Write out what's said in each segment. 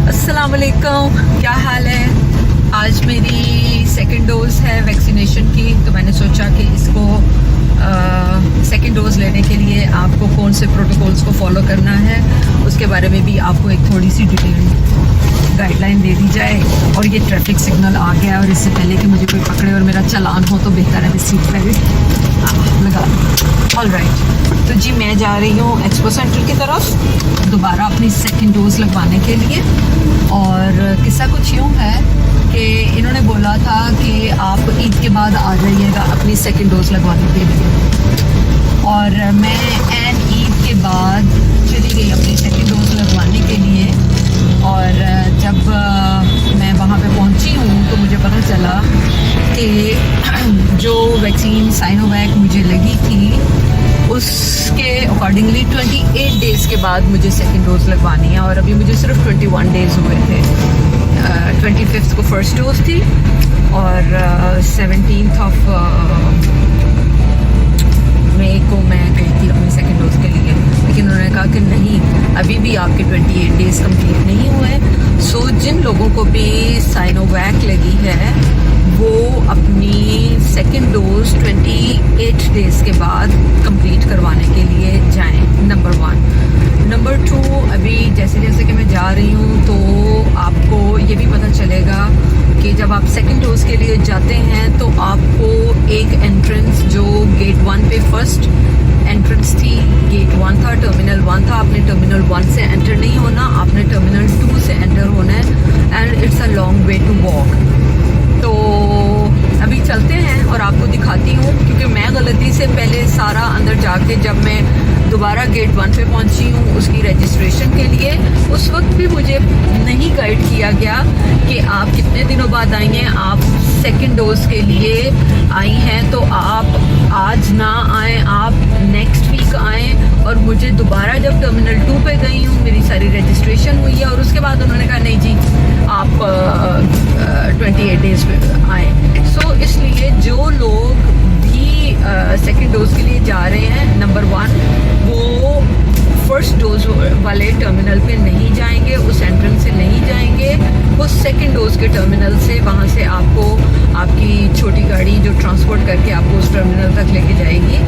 अस्सलाम वालेकुम, क्या हाल है। आज मेरी सेकंड डोज है वैक्सीनेशन की, तो मैंने सोचा कि इसको सेकंड डोज लेने के लिए आपको कौन से प्रोटोकॉल्स को फॉलो करना है उसके बारे में भी आपको एक थोड़ी सी डिटेल गाइडलाइन दे दी जाए। और ये ट्रैफिक सिग्नल आ गया और इससे पहले कि मुझे कोई पकड़े और मेरा चालान हो तो बेहतर है मैं सीट पर लगा। ऑल राइट, तो जी मैं जा रही हूँ एक्सपो सेंटर की तरफ दोबारा अपनी सेकंड डोज लगवाने के लिए। और किस्सा कुछ यूँ है कि इन्होंने बोला था कि आप ईद के बाद आ जाइएगा अपनी सेकंड डोज लगवाने के लिए। और मैं एन ईद के बाद चली गई अपनी सेकंड डोज लगवाने के लिए। और जब मैं वहाँ पे पहुँची हूँ तो मुझे पता चला कि जो वैक्सीन साइनोवैक मुझे लगी थी उसके अकॉर्डिंगली 28 डेज़ के बाद मुझे सेकंड डोज लगवानी है। और अभी मुझे सिर्फ 21 डेज़ हुए थे। 25 को फर्स्ट डोज थी और 17 मई को मैं गई थी अपनी सेकंड डोज के लिए। लेकिन उन्होंने कहा कि नहीं, अभी भी आपके 28 डेज़ कंप्लीट नहीं हुए। सो जिन लोगों को भी साइनोवैक लगी है वो अपनी सेकंड डोज 28 डेज़ के बाद कंप्लीट करवाने के लिए जाएं, नंबर 1। नंबर 2, अभी जैसे जैसे कि मैं जा रही हूँ तो आपको ये भी पता चलेगा कि जब आप सेकंड डोज के लिए जाते हैं तो आपको एक एंट्रेंस जो गेट 1 पे फर्स्ट एंट्रेंस थी, गेट 1 था, टर्मिनल 1 था। आपने टर्मिनल 1 से एंटर नहीं होना, आपने टर्मिनल 2 से एंटर होना है and it's a long way to walk. तो अभी चलते हैं और आपको दिखाती हूँ, क्योंकि मैं गलती से पहले सारा अंदर जाके जब मैं दोबारा गेट 1 पे पहुँची हूँ उसकी रजिस्ट्रेशन के लिए, उस वक्त भी मुझे नहीं गाइड किया गया कि आप कितने दिनों बाद आई हैं। आप सेकंड डोज के लिए आई हैं तो आप आज ना आएँ, आप नेक्स्ट वीक आएँ। और मुझे दोबारा जब टर्मिनल 2 पे गई हूँ मेरी सारी रजिस्ट्रेशन हुई है और उसके बाद उन्होंने कहा नहीं जी आप 28 डेज़ पे आएँ। सो इसलिए जो लोग भी सेकंड डोज के लिए जा रहे हैं, नंबर 1 वो फर्स्ट डोज वाले टर्मिनल पे नहीं जाएंगे, उस एंट्रेंस से नहीं जाएंगे, वो सेकंड डोज के टर्मिनल से, वहाँ से आपको आपकी छोटी गाड़ी जो ट्रांसपोर्ट करके आपको उस टर्मिनल तक लेके जाएगी।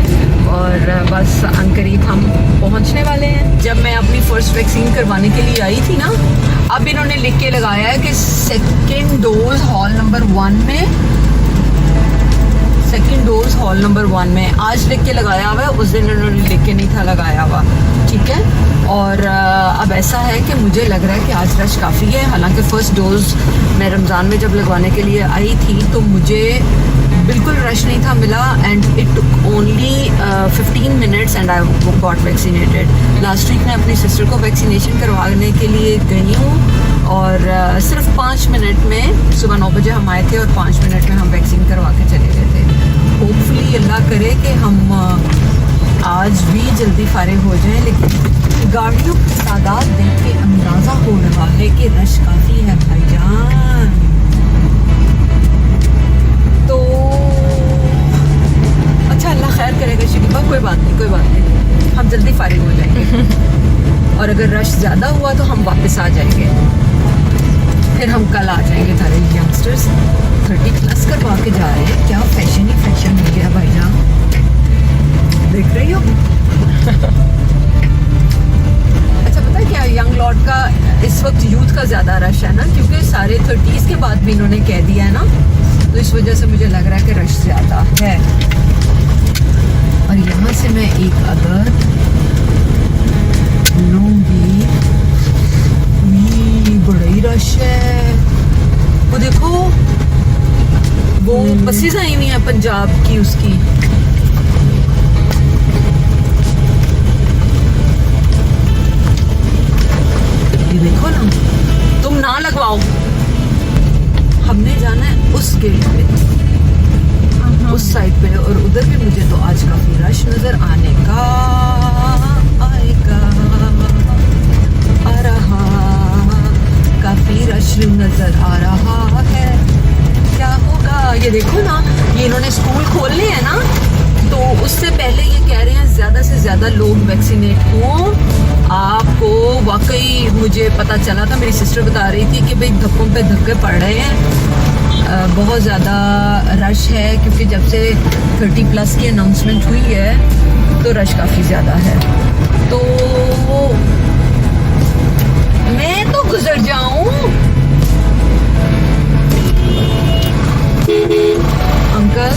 और बस अनकरीब हम पहुँचने वाले हैं। जब मैं अपनी फर्स्ट वैक्सीन करवाने के लिए आई थी ना, अब इन्होंने लिख के लगाया है कि सेकंड डोज हॉल नंबर 1 में, सेकंड डोज हॉल नंबर 1 में आज लिख के लगाया हुआ है, उस दिन उन्होंने लिख के नहीं था लगाया हुआ, ठीक है। और अब ऐसा है कि मुझे लग रहा है कि आज रश काफ़ी है। हालांकि फ़र्स्ट डोज़ मैं रमज़ान में जब लगवाने के लिए आई थी तो मुझे बिल्कुल रश नहीं था मिला and it took only 15 minutes and I got vaccinated. Last week मैं अपनी सिस्टर को वैक्सीनेशन करवाने के लिए गई हूँ और सिर्फ 5 मिनट में, सुबह 9 बजे हम आए थे और 5 मिनट में हम वैक्सीन करवा के चले गए थे। होपफुली अल्लाह करे कि हम आज भी जल्दी फारिग हो जाएं। लेकिन गाड़ियों की तादाद देख के अंदाज़ा हो रहा है कि रश काफ़ी है भाईजान। तो अच्छा, अल्लाह खैर करेगा शकीबा, कोई बात नहीं, हम जल्दी फारिग हो जाएंगे। और अगर रश ज़्यादा हुआ तो हम वापस आ जाएंगे, फिर हम कल आ जाएंगे। सारे यंगस्टर्स 30+ करवा के जा रहे हैं, क्या फैशन ही फैशन हो गया भाईजान, देख रही हो। अच्छा पता है क्या, यंग लॉट का इस वक्त यूथ का ज़्यादा रश है ना, क्योंकि सारे 30s के बाद भी इन्होंने कह दिया है ना, तो इस वजह से मुझे लग रहा है कि रश ज़्यादा है। और यहाँ से मैं एक अगर लूँगी, बड़ा ही रश है। वो देखो वो बसेस आई हुई हैं पंजाब की, उसकी ये देखो ना, तुम ना लगवाओ, हमने जाना है उस गेट पे, उस साइड पे। और उधर भी मुझे तो आज काफी रश नजर आने का आएगा, आ रहा, काफी रश नजर आ रहा है। क्या होगा ये देखो ना, ये इन्होंने स्कूल खोलने हैं ना, तो उससे पहले ये कह रहे हैं ज़्यादा से ज़्यादा लोग वैक्सीनेट हों। आपको वाकई मुझे पता चला था, मेरी सिस्टर बता रही थी कि भाई धक्कों पे धक्के पड़ रहे हैं, बहुत ज़्यादा रश है क्योंकि जब से 30+ की अनाउंसमेंट हुई है तो रश काफ़ी ज़्यादा है। तो मैं तो गुजर जाऊं अंकल,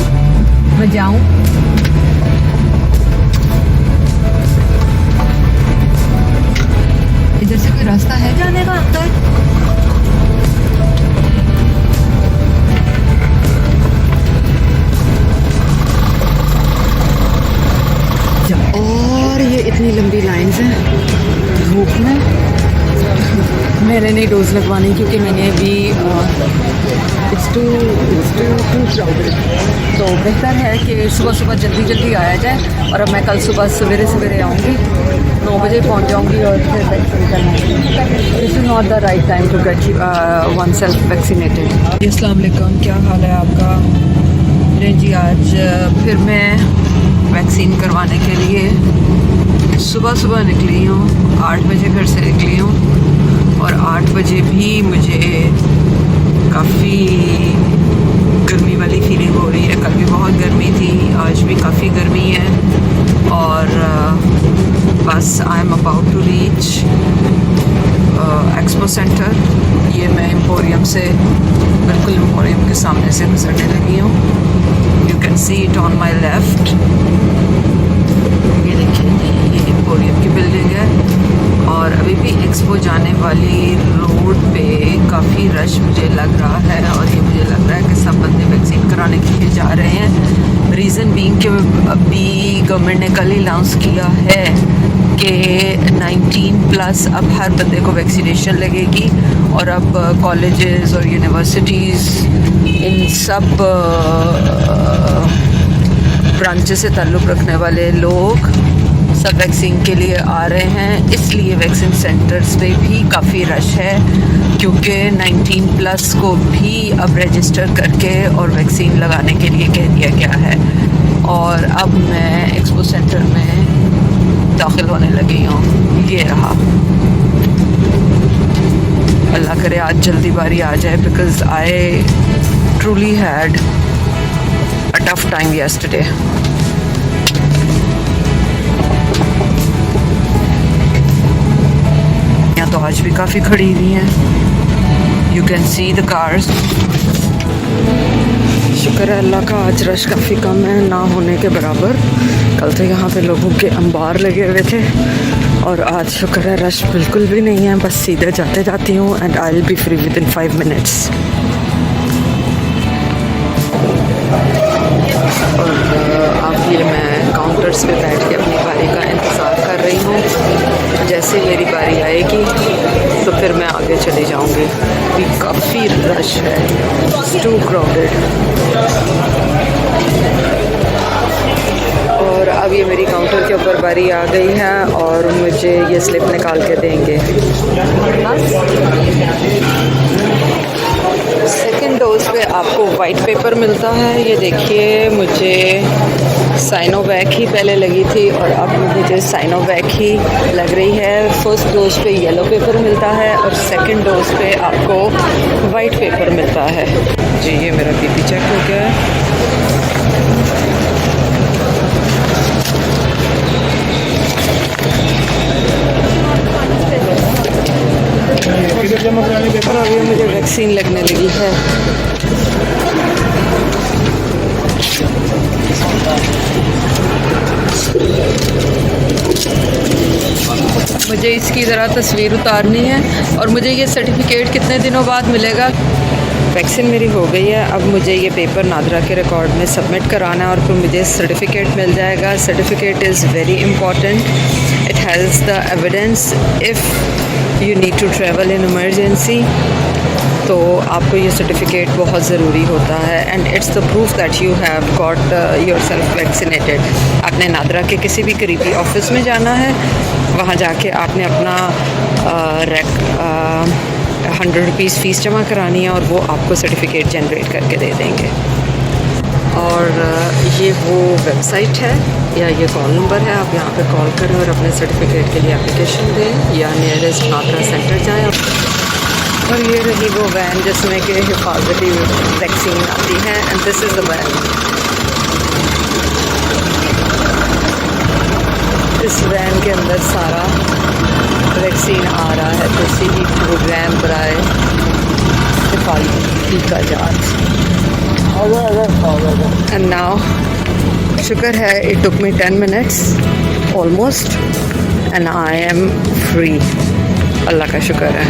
मैं जाऊं? इधर से कोई रास्ता है जाने का अंकल? और ये इतनी लंबी लाइंस हैं धूप में। मैंने नहीं डोज लगवानी क्योंकि मैंने अभी इट्स टू क्राउडेड, तो बेहतर है कि सुबह सुबह जल्दी जल्दी आया जाए। और अब मैं कल सुबह सवेरे सवेरे आऊँगी, 9 बजे पहुँच जाऊँगी और फिर वैक्सीन करना है। This is not the right time to get oneself vaccinated. अस्सलाम वालेकुम, क्या हाल है आपका? जी आज फिर मैं वैक्सीन करवाने के लिए सुबह सुबह निकली हूँ, 8 बजे घर से निकली हूँ और 8 बजे भी मुझे काफ़ी गर्मी वाली फीलिंग हो रही है। कल भी बहुत गर्मी थी, आज भी काफ़ी गर्मी है और बस I am about to reach Expo Centre. ये मैं एम्पोरियम से बिल्कुल एम्पोरियम के सामने से गुजरने लगी हूँ। You can see it on my left. ये देखिए, ये एम्पोरियम की बिल्डिंग है और अभी भी एक्सपो जाने वाली रोड पे काफ़ी रश मुझे लग रहा है और ये मुझे लग रहा है कि सब बंदे वैक्सीन कराने के लिए जा रहे हैं। रीज़न बीइंग कि अभी गवर्नमेंट ने कल ही अनाउंस किया है कि 19+ अब हर बंदे को वैक्सीनेशन लगेगी और अब कॉलेजेस और यूनिवर्सिटीज़ इन सब ब्रांचेस से ताल्लुक़ रखने वाले लोग सब वैक्सीन के लिए आ रहे हैं। इसलिए वैक्सीन सेंटर्स पे भी काफ़ी रश है क्योंकि 19+ को भी अब रजिस्टर करके और वैक्सीन लगाने के लिए कह दिया गया है। और अब मैं एक्सपो सेंटर में दाखिल होने लगी हूँ। ये रहा, अल्लाह करे आज जल्दी बारी आ जाए because I truly had a tough time yesterday। यहाँ तो आज भी काफ़ी खड़ी हुई हैं। You can see the cars. शुक्र है अल्लाह का, आज रश काफ़ी कम है, ना होने के बराबर। कल तो यहाँ पे लोगों के अंबार लगे हुए थे और आज शुक्र है रश बिल्कुल भी नहीं है। बस सीधे जाते जाती हूँ and I will be free with in 5 minutes. और अब ये मैं काउंटर्स पे बैठ के अपनी बारी का इंतज़ार कर रही हूँ। जैसे मेरी बारी आएगी तो फिर मैं आगे चली जाऊँगी। अभी काफ़ी रश है, इट्स टू क्राउडेड। और अब ये मेरी काउंटर के ऊपर बारी आ गई है और मुझे ये स्लिप निकाल के देंगे। सेकेंड डोज पे आपको वाइट पेपर मिलता है। ये देखिए, मुझे साइनोवैक ही पहले लगी थी और अब मुझे साइनोवैक ही लग रही है। फर्स्ट डोज पे येलो पेपर मिलता है और सेकेंड डोज पे आपको वाइट पेपर मिलता है। जी ये मेरा बीपी चेक हो गया है। और अभी मुझे वैक्सीन लगने लगी है। मुझे इसकी ज़रा तस्वीर उतारनी है और मुझे ये सर्टिफिकेट कितने दिनों बाद मिलेगा? वैक्सीन मेरी हो गई है। अब मुझे ये पेपर नादरा के रिकॉर्ड में सबमिट कराना है और फिर मुझे सर्टिफिकेट मिल जाएगा। Certificate is very important. It has the evidence if you need to travel in emergency, तो आपको ये सर्टिफिकेट बहुत ज़रूरी होता है। And it's the proof that you have got yourself vaccinated. आपने नादरा के किसी भी करीबी ऑफिस में जाना है, वहाँ जाके आपने अपना 100 रुपीज़ फ़ीस जमा करानी है और वो आपको सर्टिफिकेट जनरेट करके दे देंगे। और ये वो वेबसाइट है या ये कॉल नंबर है, आप यहाँ पे कॉल करें और अपने सर्टिफिकेट के लिए एप्लीकेशन दें या नियरेस्ट नाकरा सेंटर जाएं। और ये रही वो वैन जिसमें कि हिफाजती वैक्सीन आती है and this is the van. इस वैन के अंदर सारा वैक्सीन आ रहा है, तो सी प्रोग्राम बराए हिफाजती का जाँच। एंड नाउ शुक्र है it took me 10 minutes almost and I am free. Allah का शुक्र है।